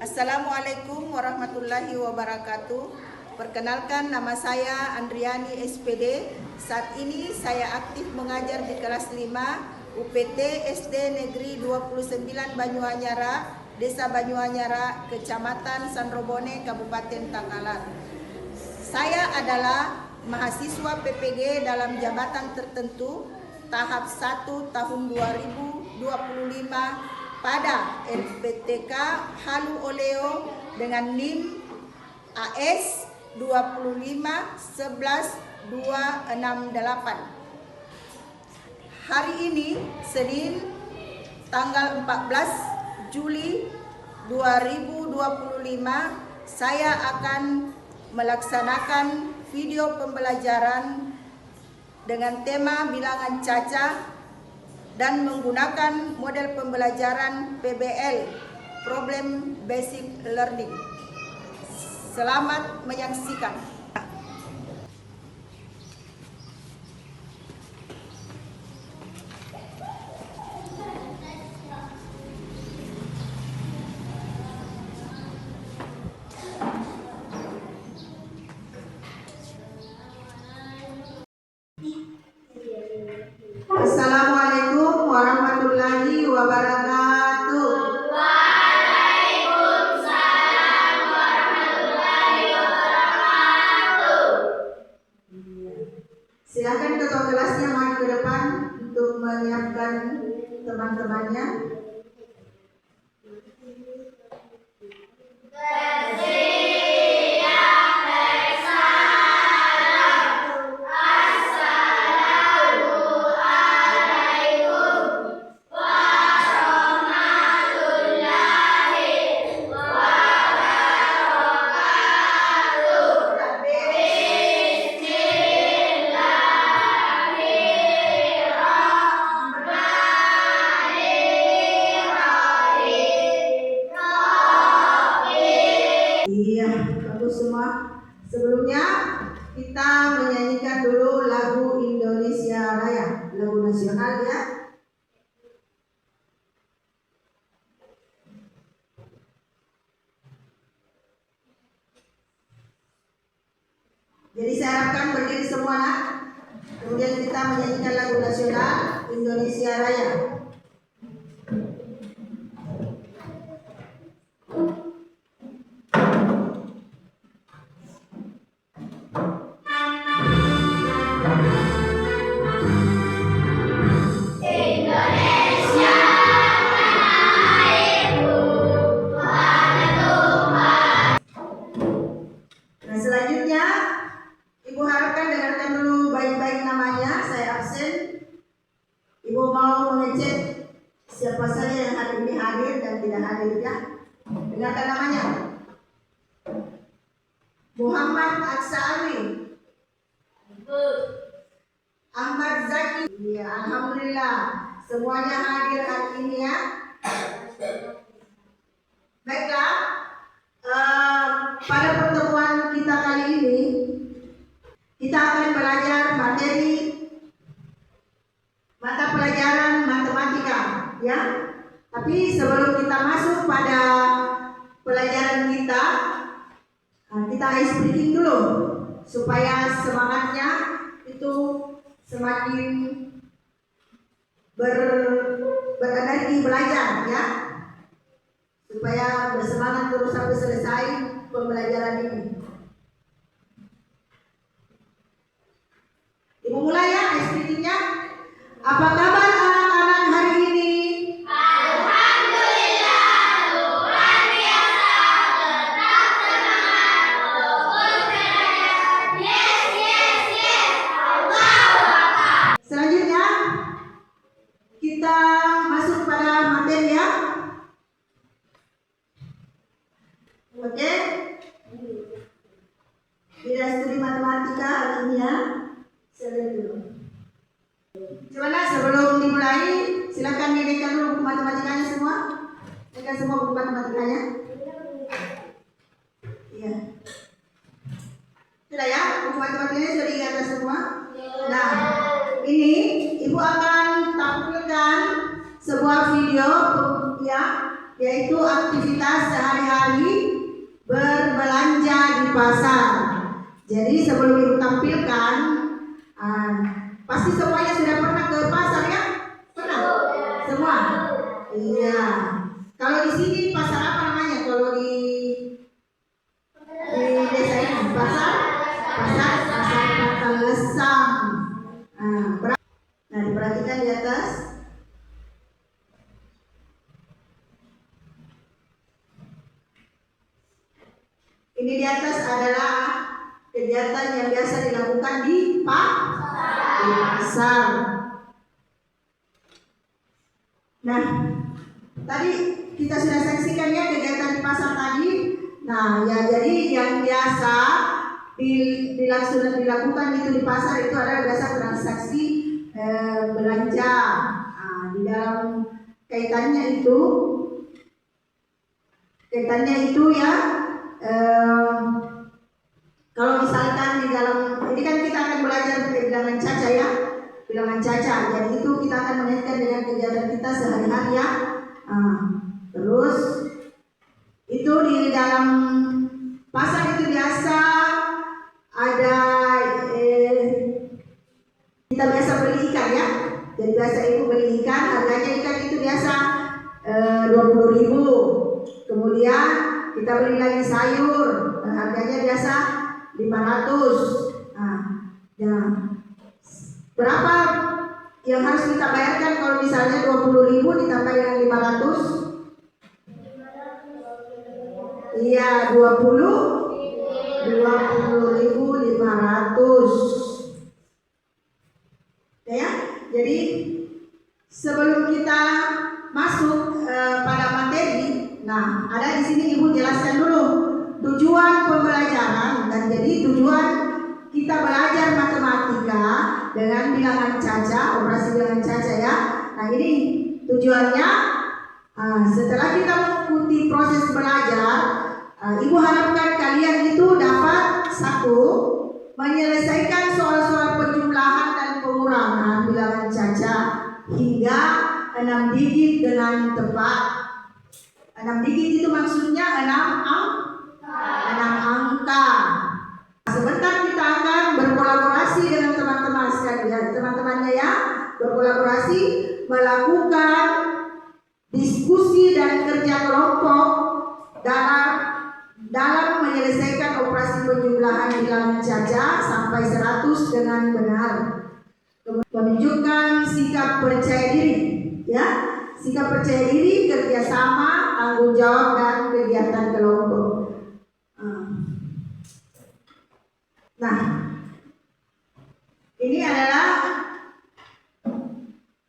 Assalamualaikum warahmatullahi wabarakatuh. Perkenalkan, nama saya Andriani SPD. Saat ini saya aktif mengajar di kelas 5 UPT SD Negeri 29 Banyuanyara, Desa Banyuanyara, Kecamatan Sandrobone, Kabupaten Takalar. Saya adalah mahasiswa PPG dalam jabatan tertentu tahap 1 tahun 2025 pada LPTK Halu Oleo dengan NIM AS 2511268. Hari ini Senin tanggal 14 Juli 2025 saya akan melaksanakan video pembelajaran dengan tema bilangan cacah dan menggunakan model pembelajaran PBL, Problem Basic Learning. Selamat menyaksikan. Assalamualaikum warahmatullahi wabarakatuh. Waalaikumsalam warahmatullahi wabarakatuh. Silakan ketua kelasnya maju ke depan untuk menyiapkan teman-temannya. Iya, bagus semua. Sebelumnya kita menyanyikan dulu lagu Indonesia Raya, lagu nasional ya. Jadi saya harapkan berdiri semua nak. Kemudian kita menyanyikan lagu nasional Indonesia Raya. Nah, selanjutnya Ibu harapkan dengarkan dulu baik-baik namanya. Saya absen. Ibu mau mengecek siapa saja yang hari ini hadir dan tidak hadir ya. Dengarkan namanya. Muhammad Aksawi, Ahmad Zaki. Ya, alhamdulillah semuanya hadir hari ini ya. Baiklah, pada pertemuan kita kali ini kita akan belajar materi mata pelajaran matematika ya. Tapi sebelum kita masuk pada pelajaran kita, kita ice breaking dulu supaya semangatnya itu semakin berenergi belajar ya, supaya bersemangat terus sampai selesai pembelajaran ini. Ibu mulai ya ice breakingnya. Apa kabar anak-anak hari ini? Alhamdulillah, luar biasa, tetap semangat, fokus belajar. Yes, yes, yes. Allahu Akbar. Selanjutnya kita masuk pada materi ya. Oke. Bidang studi matematika hari ini ya. Saya lihat dulu. Gimana sebelum dimulai, silakan dilihatkan dulu buku matematikanya semua. Lihatkan semua buku matematikanya. Iya. Sudah ya, buku matematikanya sudah dilihatkan semua. Nah, ini Ibu akan tampilkan sebuah video ya, yaitu aktivitas sehari-hari Jadi sebelum Ibu tampilkan, pasti semuanya sudah pernah ke pasar ya? Pernah? Semua? Iya. Kalau di sini pasar apa namanya? Kalau di desa ini pasar Lesang. Nah, diperhatikan di atas. Ini di atas adalah kegiatan yang biasa dilakukan di pasar. Nah, tadi kita sudah saksikan ya kegiatan di pasar tadi. Nah, ya jadi yang biasa dilakukan itu di pasar itu adalah biasa transaksi belanja. Nah, di dalam kaitannya itu ya. Kalau misalkan di dalam ini kan kita akan belajar bilangan caca ya, bilangan caca. Jadi itu kita akan mengaitkan dengan kegiatan kita sehari-hari ya. Terus itu di dalam pasar itu biasa ada kita biasa beli ikan ya. Jadi biasa ibu beli ikan, harganya ikan itu biasa 20.000. Kemudian kita beli lagi sayur, harganya biasa 500. Ya. Berapa yang harus kita bayarkan kalau misalnya 20.000 ditambah dengan 500? Iya, 20.500. Ya, jadi sebelum kita masuk pada materi, nah ada di sini Ibu jelaskan dulu tujuan pembelajaran. Dan jadi tujuan kita belajar matematika dengan bilangan caca, operasi bilangan caca ya. Nah ini tujuannya. Setelah kita mengikuti proses belajar, Ibu harapkan kalian itu dapat satu, menyelesaikan soal-soal penjumlahan dan pengurangan bilangan caca hingga 6 digit dengan tepat. 6 digit itu maksudnya 6 angka. Sebentar kita akan berkolaborasi dengan teman-teman sekalian, teman-temannya ya, berkolaborasi melakukan diskusi dan kerja kelompok dalam menyelesaikan operasi penjumlahan bilangan caca sampai 100 dengan benar. Menunjukkan sikap percaya diri, ya, sikap percaya diri, kerjasama, tanggung jawab dan kegiatan kelompok. Nah, ini adalah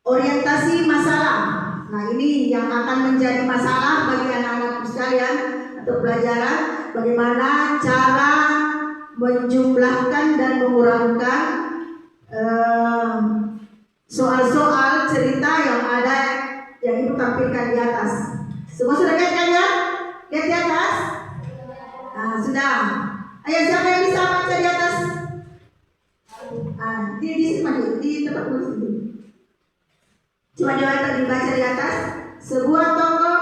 orientasi masalah. Nah, ini yang akan menjadi masalah bagi anak-anakku sekalian atau pelajaran bagaimana cara menjumlahkan dan mengurangkan soal-soal cerita yang ada yang Ibu tampilkan di atas. Semua sudah lihat kan ya? Lihat di atas? Nah, sudah. Ayo siapa yang bisa baca di atas? Di tempat tulis ini. Coba dibaca di atas. Sebuah toko.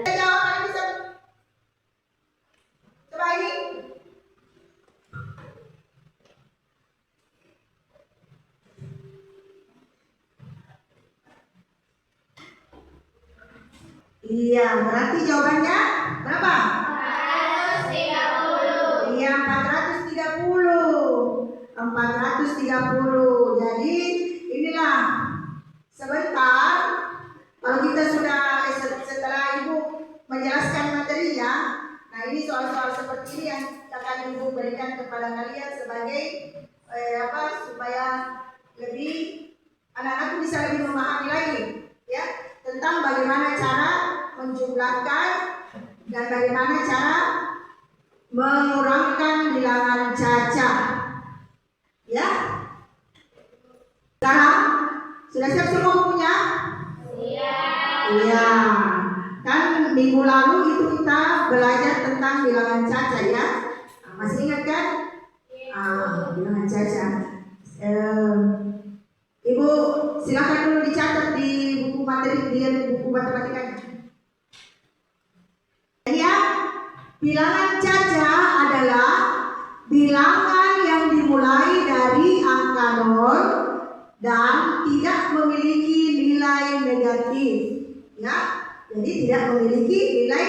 Jawaban bisa. Coba ini. Iya, berarti jawabannya berapa? 430. Iya, 430. Jadi inilah sebentar kalau kita sudah setelah Ibu menjelaskan materinya. Nah, ini soal-soal seperti ini yang akan Ibu berikan kepada kalian sebagai supaya lebih anak-anak bisa lebih memahami lagi ya tentang bagaimana cara menjumlahkan dan bagaimana cara mengurangkan bilangan caca. Ya. Sekarang sudah siap semua bukunya? Iya. Kan minggu lalu itu kita belajar tentang bilangan caca ya. Masih ingat kan? Bilangan caca. Ibu silakan dulu dicatat di buku matematikanya. Ya. Bilangan caca adalah bilangan yang dimulai dari angka 0 dan tidak memiliki nilai negatif. Ya, jadi tidak memiliki nilai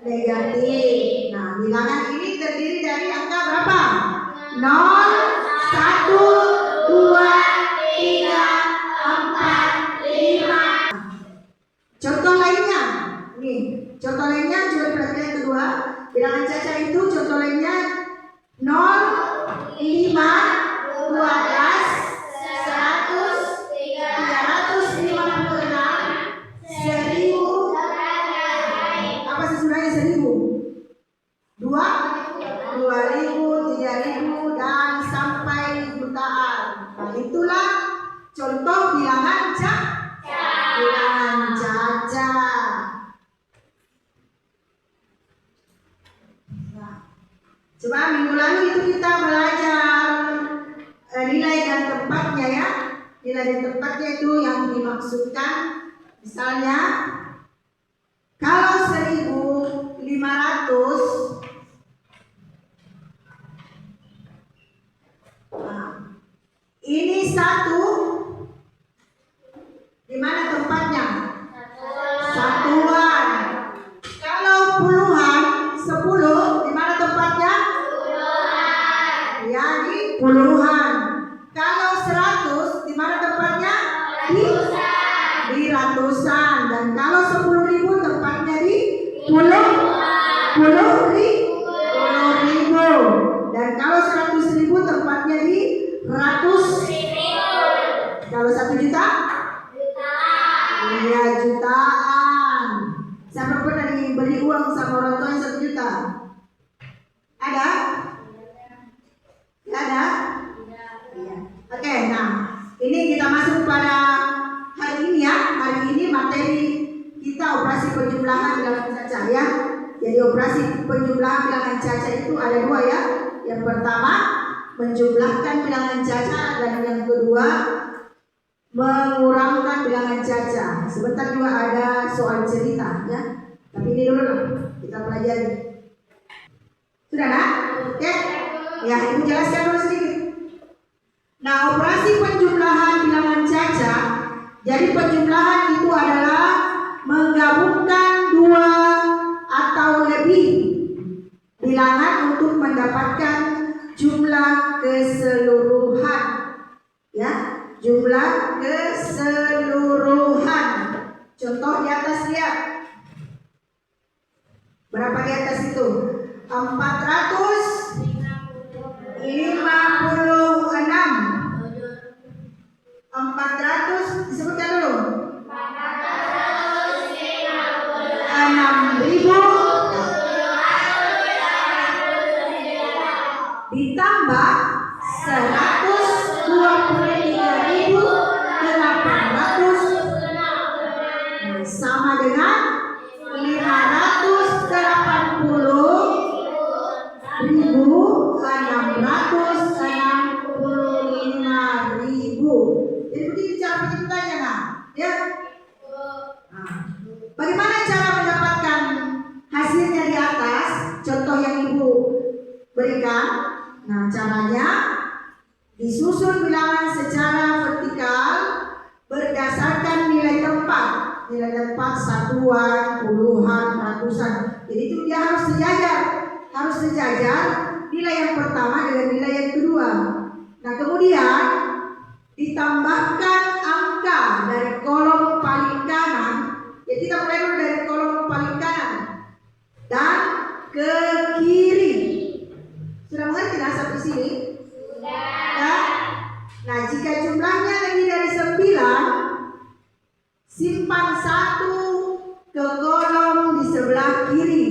negatif. Nah, bilangan ini terdiri dari angka berapa? 0, 1, 2, 3, 4, 5. Contoh lainnya, nih, contoh lainnya coba perhatikan yang kedua. Bilangan caca itu contoh lainnya 0, 5, 12, 100, 356, 1000. Apa sesudahnya 1000? 2, 2000, 3000 dan sampai jutaan. Nah, itulah contoh bilangan bilangan caca. Nah, coba minggu lalu itu kita belajar nilai dan tempatnya ya. Nilai dan tempatnya itu yang dimaksudkan. Misalnya kalau 1500, nah, ini 1, di mana tempatnya? Satuan. Kalau puluhan, 10, di mana tempatnya? Ya, di puluhan. Kalau 100, di mana tempatnya? Di ratusan. Dan kalau 10.000 tempatnya di puluh ribu. Dan kalau 100.000 tempatnya di ratus. Kalau 1 juta? Iya, jutaan. Siapa pernah diberi uang sama orang tua yang 1 juta? Ada? Tidak ada? Iya. Oke, nah ini kita masuk pada hari ini ya. Hari ini materi kita operasi penjumlahan bilangan caca ya. Jadi operasi penjumlahan bilangan caca itu ada 2 ya. Yang pertama menjumlahkan bilangan caca dan yang kedua mengurangkan bilangan caca. Sebentar juga ada soal cerita ya. Tapi ini dulu lah kita pelajari. Sudah nak? Oke? Ya, ibu jelaskan dulu sedikit. Nah, operasi penjumlahan bilangan caca. Jadi penjumlahan itu adalah menggabungkan 2 atau lebih bilangan untuk mendapatkan jumlah keseluruhan. Ya, jumlah keseluruhan. Contoh di atas lihat. Berapa di atas itu? 456. 400 disebutkan dulu. 6.000 ditambah 123.800 sama dengan 580.665.000. Jadi begini cara penjumlahannya nah, ya. Nah, bagaimana cara mendapatkan hasilnya di atas? Contoh yang ibu berikan. Nah, caranya disusun bilangan secara vertikal berdasarkan nilai tempat. Nilai tempat satuan, puluhan, ratusan. Jadi itu dia harus sejajar. Harus sejajar nilai yang pertama dengan nilai yang kedua. Nah, kemudian ditambahkan angka dari kolom paling kanan. Jadi kita mulai dulu dari kolom paling kanan dan ke kiri. Sudah mengerti nah sampai sini? Sudah. Nah, jika jumlahnya lebih dari 9, simpan 1 ke kolom di sebelah kiri.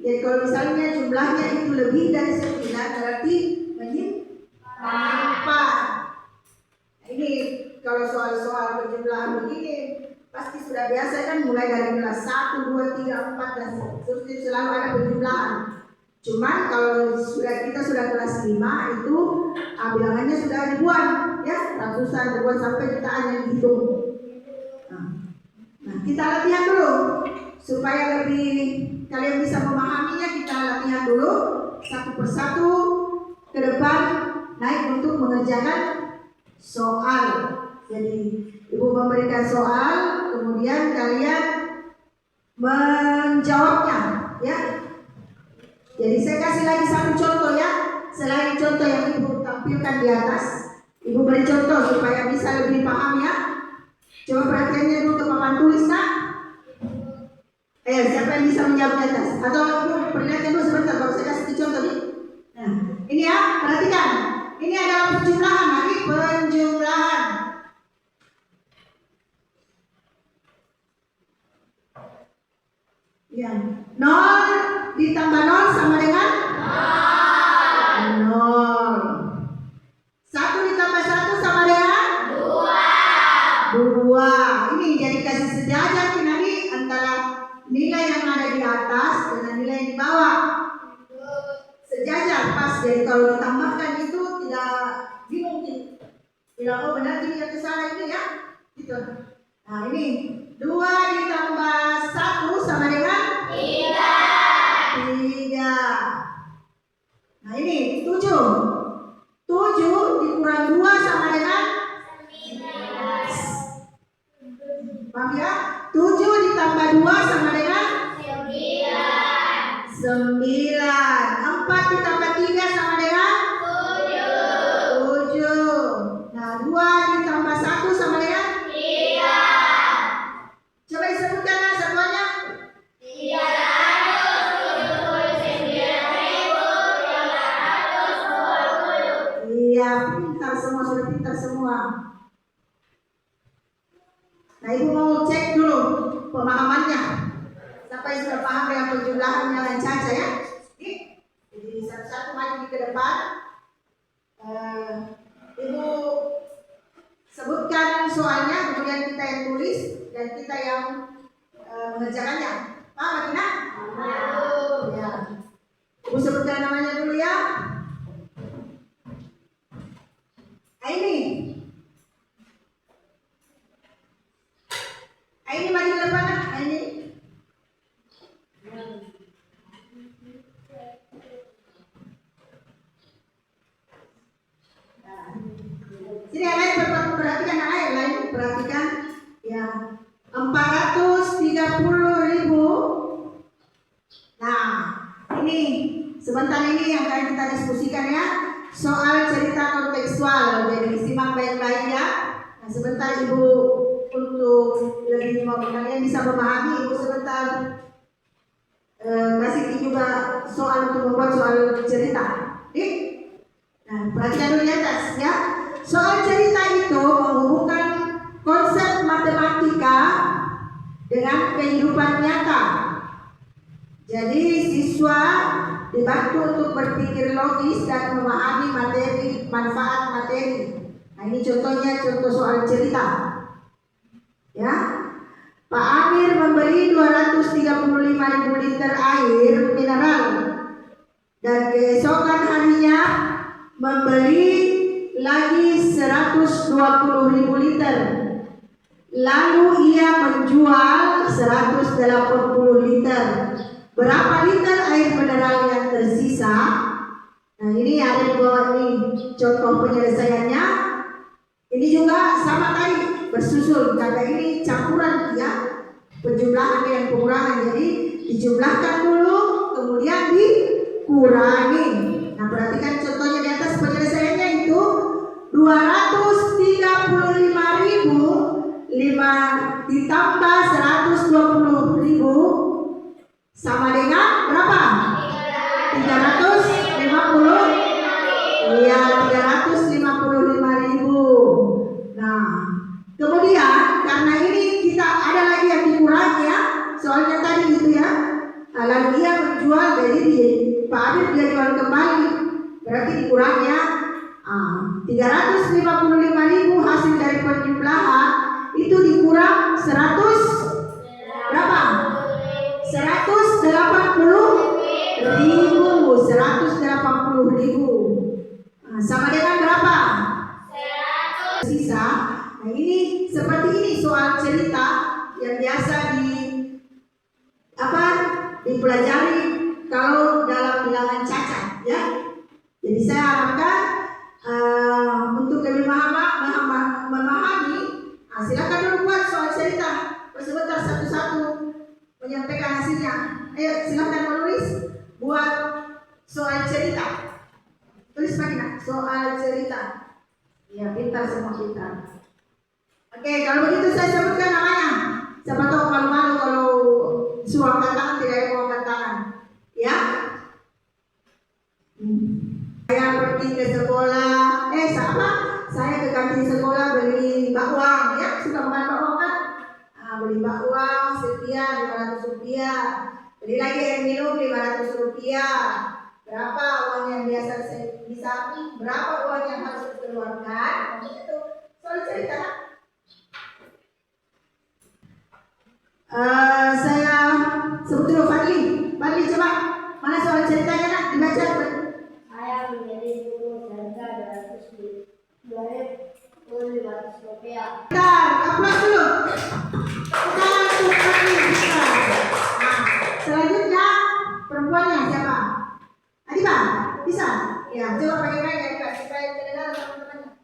Jadi kalau misalnya jumlahnya itu lebih dari 9, berarti menyimpan. Ini kalau soal-soal penjumlahan begini pasti sudah biasa kan, mulai dari kelas 1, 2, 3, 4 dan seterusnya selalu ada penjumlahan. Cuman kalau kita sudah kelas 5 itu bilangannya sudah ribuan ya, ratusan, ribuan sampai jutaan yang dihitung. Nah, kita latihan dulu supaya lebih kalian bisa memahaminya, kita latihan dulu satu persatu ke depan naik untuk mengerjakan soal. Jadi ibu memberikan soal, kemudian kalian menjawabnya, ya. Jadi saya kasih lagi satu contoh ya, selain contoh yang ibu tampilkan di atas, ibu beri contoh supaya bisa lebih paham ya. Coba perhatiannya dulu ke papan tulis nak. Siapa yang bisa menjawab di atas? Atau ibu perlihatkan dulu sebentar, baru saya kasih contoh nih. Nah, ini ya, perhatikan. Ini adalah penjumlahan, lagi penjumlahan. Ya, 0 ditambah 0 sama dengan 0. 1 ditambah 1 sama dengan 2. Ini jadi kasih sejajar nanti antara nilai yang ada di atas dengan nilai yang di bawah. Sejajar pas, jadi kalau ditambahkan itu tidak bingung, tidak oh benar ini yang salah ini ya, gitu. Nah ini 2 ditambah 1 sama dengan 3. Nah ini 7 dikurang 2 sama dengan 19. Paham ya? 7 ditambah 2 sama dengan 9. 4 ditambah 3 sama dengan 7. Nah 2 ditambah 1 sama dengan 3. Coba disebutkan lah satuannya. 379.320. Iya, pintar semua, sudah pintar semua. Nah ibu mau cek dulu pemahamannya. Siapa yang sudah paham dengan penjumlahan dengan Caca ya? Jadi satu-satu maju ke depan. Ibu sebutkan soalnya, kemudian kita yang tulis dan kita yang mengerjakannya. Paham Tina? Ya. Ibu sebutkan namanya dulu ya. Aini maju ke depan. Aini. Sini yang lain perhatikan, yang lain perhatikan ya. 430.000. Nah ini sebentar ini yang akan kita diskusikan ya, soal cerita kontekstual. Jadi simak baik-baik ya. Nah sebentar ibu untuk lebih kalian bisa memahami, ibu sebentar kasih juga soal untuk membuat soal cerita. Nah perhatikan dulu di atas ya. Soal cerita itu menghubungkan konsep matematika dengan kehidupan nyata. Jadi siswa dibantu untuk berpikir logis dan memahami materi, manfaat materi. Nah ini contohnya, contoh soal cerita. Ya, Pak Amir membeli 235.000 liter air mineral dan keesokan harinya membeli lagi 120.000 liter. Lalu ia menjual 180 liter. Berapa liter air mineral yang tersisa? Nah ini ada di bawah ini contoh penyelesaiannya. Ini juga sama tadi, bersusul, karena ini campuran ya, penjumlahan dan pengurangan. Jadi dijumlahkan dulu, kemudian dikurangi. Nah perhatikan contohnya di atas penyelesaiannya itu 235.000 5 ditambah 120.000 sama dengan berapa? 350. Iya, 355.000. Nah, kemudian karena ini kita ada lagi yang dikurangi ya, soalnya tadi itu ya. Nah, lalu dia menjual, jadi Pak Adit dia jual kembali, berarti dikurangi ya. 355.000 hasil dari penjumlahan itu dikurang 100 berapa? 180.000. Nah, sama dengan berapa? 100 sisa. Nah ini seperti ini soal cerita yang biasa dipelajari kalau dalam bilangan cacat ya. Jadi saya harapkan untuk lebih memahami, silakan dulu buat soal cerita sebentar satu-satu menyampaikan hasilnya. Ayo silakan menulis buat soal cerita. Tulis pakai soal cerita. Ya, pintar semua pintar. Oke, kalau begitu saya sebutkan namanya. Siapa tahu malu-malu kalau suruh angkat tangan, tidak ada mau angkat tangan. Ya. Saya pergi ke sekolah. Saya ke kantin sekolah beli bakwan. Ya, suka makan bakwan kan? Beli bakwan sekian 500 rupiah. Beli lagi air minum 500 rupiah. Berapa uang yang biasa saya bisa, berapa uang yang harus dikeluarkan? Itu soal cerita. Saya sebut dulu Fadli. Fadli coba, mana soal ceritanya nak dibaca? Saya menjadi guru harga 2.500 rupiah. Bentar, aplaus dulu. Tangan untuk Fadli. Selanjutnya perempuannya siapa? Adiba, bisa? Ya, coba pakai mic Adiba supaya terdengar teman-temannya.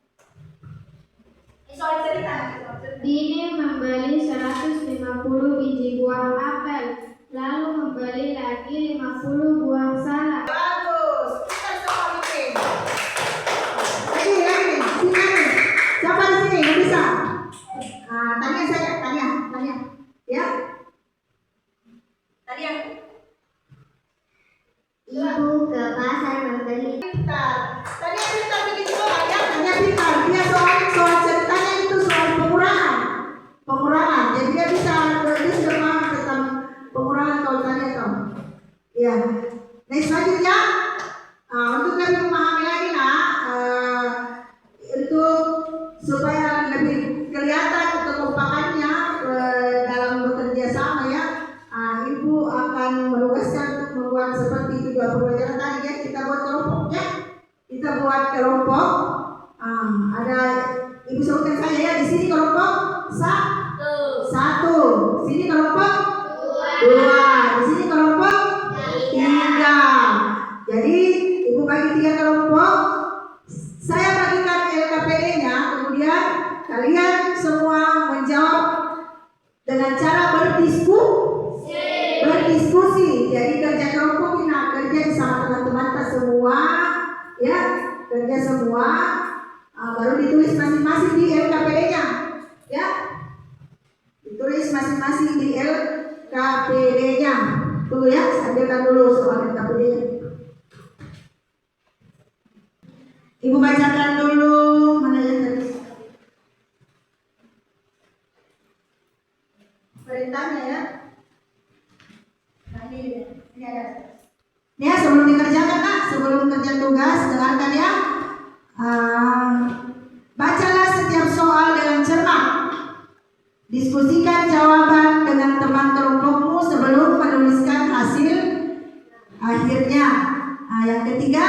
Soal cerita. Dini membeli 150 biji buah apel, lalu membeli lagi 50 buah salak. Bagus, kita semua bikin. Lagi, sini. Siapa di sini yang bisa? Tanya saya, tanya. Ya. Tanya. Ibu ke pasar membeli. Pintar. Tanya pintar bikin soal ya. Tanya pintar. Dia soal ceritanya itu soal pengurangan. Jadi dia sudah paham tentang pengurangan kalau tanya kamu. Ya. Nah selanjutnya, untuk lebih memahami lagi untuk supaya lebih kelihatan kekompakannya dalam bekerja sama ya. Ibu akan menugaskan untuk membuat seperti video pembelajaran tadi ya. Kita buat kelompok ya. Kita buat kelompok. Ada ibu sebutkan saya ya. Di sini kelompok satu. Sini kelompok dua. Di sini kelompok tiga. Jadi ibu bagi 3 kelompok. Saya bagikan LKPD-nya. Kemudian kalian semua menjawab dengan cara berdiskusi. Jadi kerja kelompok ini kerja sama teman-teman semua ya, kerja semua baru ditulis masing-masing di LKPD-nya ya, ditulis masing-masing di LKPD-nya. Tunggu ya, saya ambilkan dulu soal LKPD-nya. Ibu bacakan dulu mana yang tadi perintahnya ya. Ini ada. Ya, sebelum dikerjakan sebelum kerja tugas, dengarkan ya. Bacalah setiap soal dengan cermat. Diskusikan jawaban dengan teman kelompokmu sebelum menuliskan hasil akhirnya. Yang ketiga,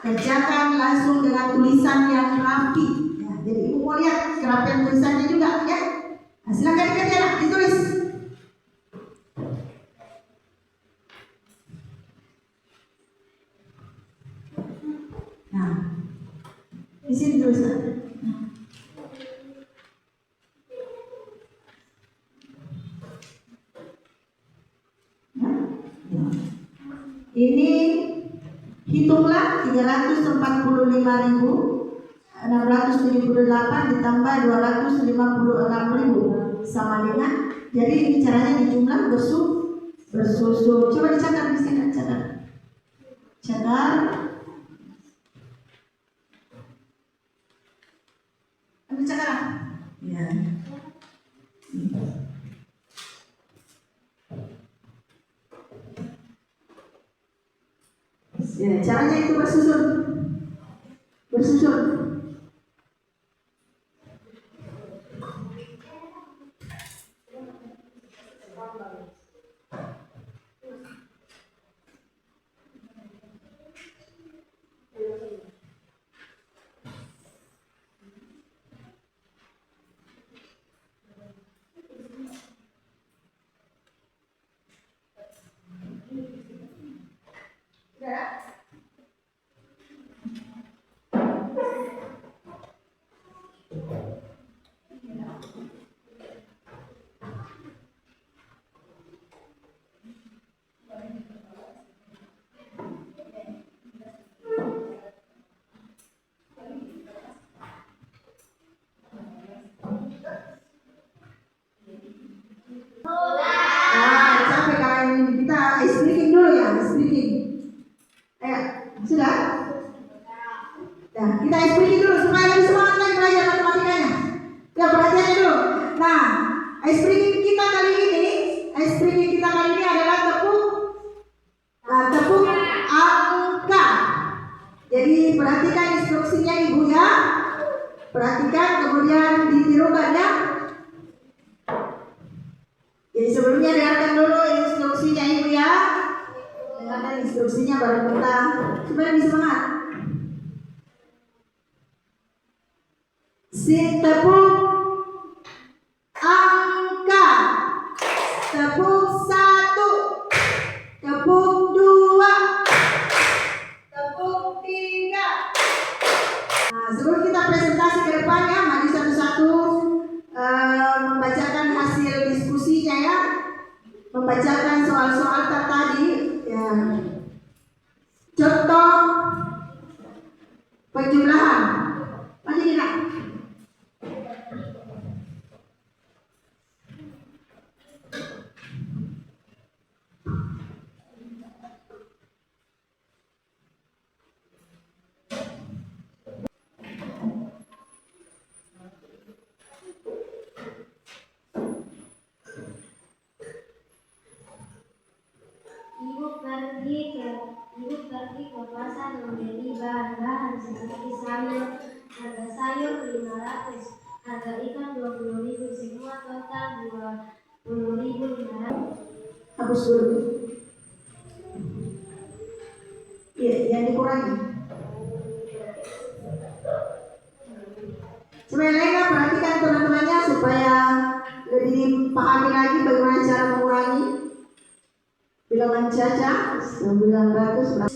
kerjakan langsung dengan tulisan yang rapi. Ya, jadi ibu mau lihat kerapian tulisannya juga ya. Silakan dikerjakan, ditulis. Di sini tulisan. Ini hitunglah 345.678 ditambah 256.000 sama dengan. Jadi ini caranya dijumlah bersusun. Coba dicatat di sini, catat. Ambil cakaran. Ya. Ya, caranya itu bersusun. Perhatikan kemudian ditirukan ya. Jadi sebelumnya dengarkan dulu instruksinya Ibu ya. Dengarkan instruksinya baru kita supaya lebih semangat. Si tepuk angka, tepuk 1, tepuk 2, tepuk 3. Nah, sebelum kita presentasi ke depan ya, mari satu-satu membacakan hasil diskusinya ya, membacakan soal-soal tadi ya. Contoh penjumlahan. Mari kita. Ibu pergi ke pasar membeli bahan-bahan seperti sayur. Harga sayur 500, harga ikan 20.000, semua total 20.500. Hapus dulu. Iya, yang dikurangi. Sebenarnya perhatikan teman-temannya supaya lebih pahami lagi bagaimana cara mengurangi bilangan caca 950.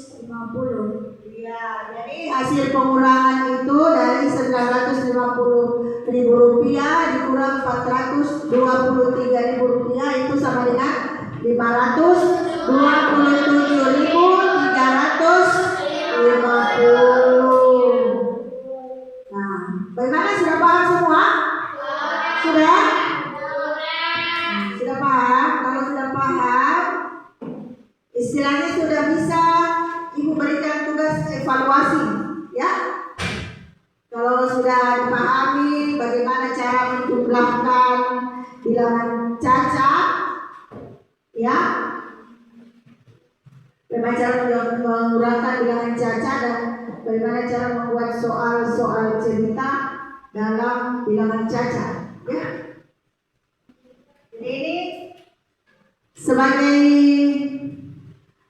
Iya, jadi hasil pengurangan itu dari 950.000 rupiah dikurang 423.000 rupiah itu sama dengan 527.350. Nah, bagaimana, sudah paham semua? Sudah? Sudah paham? Kalau sudah paham, istilahnya sudah bisa Ibu berikan tugas evaluasi, ya. Kalau sudah dipahami bagaimana cara menjumlahkan bilangan cacat, ya, bagaimana cara mengurangkan bilangan cacat dan bagaimana cara membuat soal-soal cerita dalam bilangan cacat, ya. Ini sebagai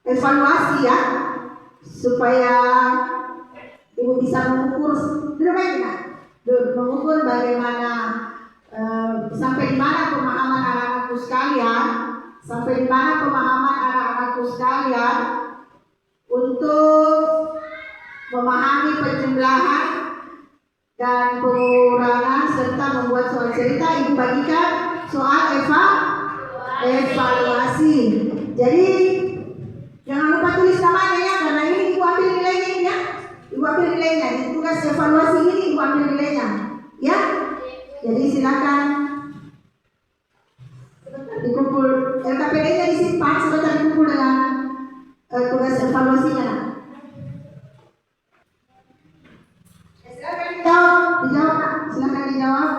evaluasi ya, supaya Ibu bisa mengukur mengukur bagaimana sampai di mana pemahaman anak-anakku sekalian, untuk memahami penjumlahan dan pengurangan serta membuat soal cerita. Ibu bagikan soal evaluasi. Jadi jangan lupa tulis namanya ya, karena ini Ibu ambil nilainya ya. Ibu ambil nilainya di tugas evaluasi ini, Ibu ambil nilainya ya. Jadi silakan dikumpul, LKPD-nya disimpan sebentar, dikumpul dengan tugas evaluasinya. Silakan dijawab, silakan dijawab.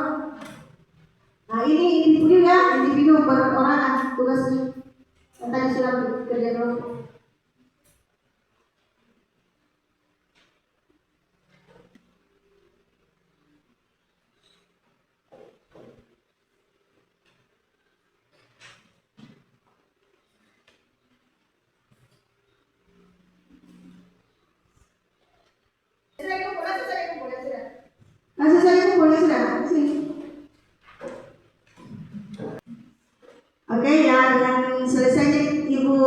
Nah ini individu ya, individu perorangan tugasnya. Yang tadi sudah kerja dulu. Oke ya, dengan selesainya Ibu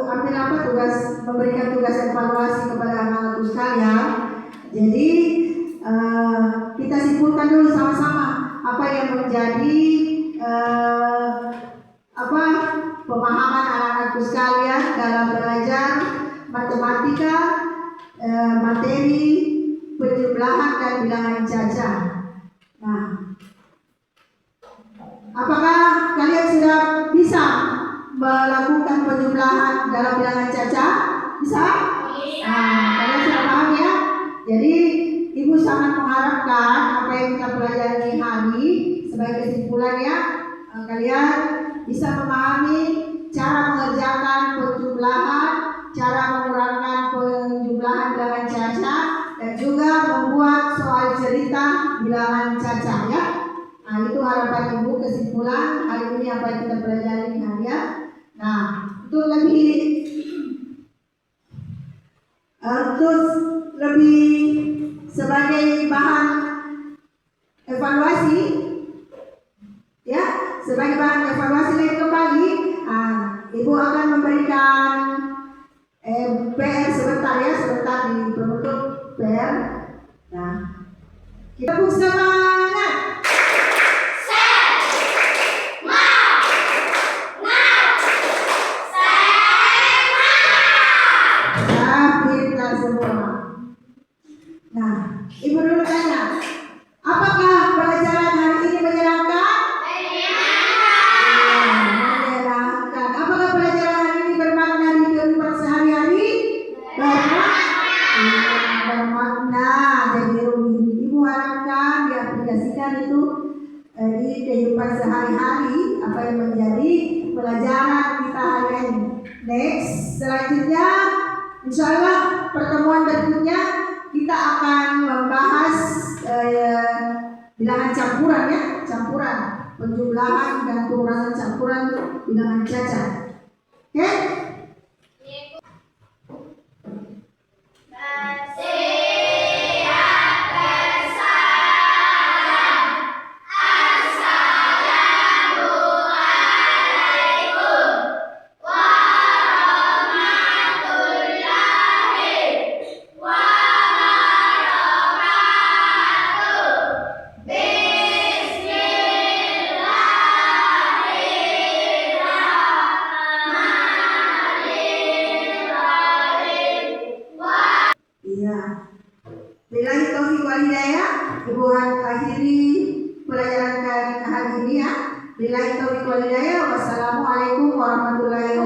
ambil memberikan tugas evaluasi kepada anak-anakku sekalian. Jadi kita simpulkan dulu sama-sama apa yang menjadi pemahaman anak-anakku sekalian dalam belajar matematika, materi penjumlahan dan bilangan caca. Nah, apakah kalian sudah bisa melakukan penjumlahan dalam bilangan caca? Bisa? Nah, kalian sudah paham ya? Jadi Ibu sangat mengharapkan apa yang kita pelajari hari sebagai kesimpulannya, kalian bisa memahami cara mengerjakan penjumlahan, cara mengurangkan penjumlahan bilangan caca, dan juga membuat soal cerita bilangan Nah, itu lebih sebagai bahan evaluasi, ya, sebagai bahan evaluasi lagi kembali. Ibu akan memberikan PR sebentar ya, sebentar di penutup PR. Nah, kita pun semangat. Kita semua. Nah, ibu dulu tanya, apakah pelajaran hari ini menyenangkan? Menyenangkan. Apakah pelajaran hari ini bermakna di kehidupan sehari-hari? Bermakna. Jadi ibu harapkan diaplikasikan itu di kehidupan sehari-hari, apa yang menjadi pelajaran kita hari ini. Next, selanjutnya, insya Allah pertemuan berikutnya kita akan membahas bilangan campuran ya, campuran, penjumlahan dan pengurangan campuran bilangan cacat. Oke? Billahi taufiq wal hidayah. Ibu akhiri pelajaran hari ini ya. Billahi taufiq wal hidayah. Wassalamualaikum warahmatullahi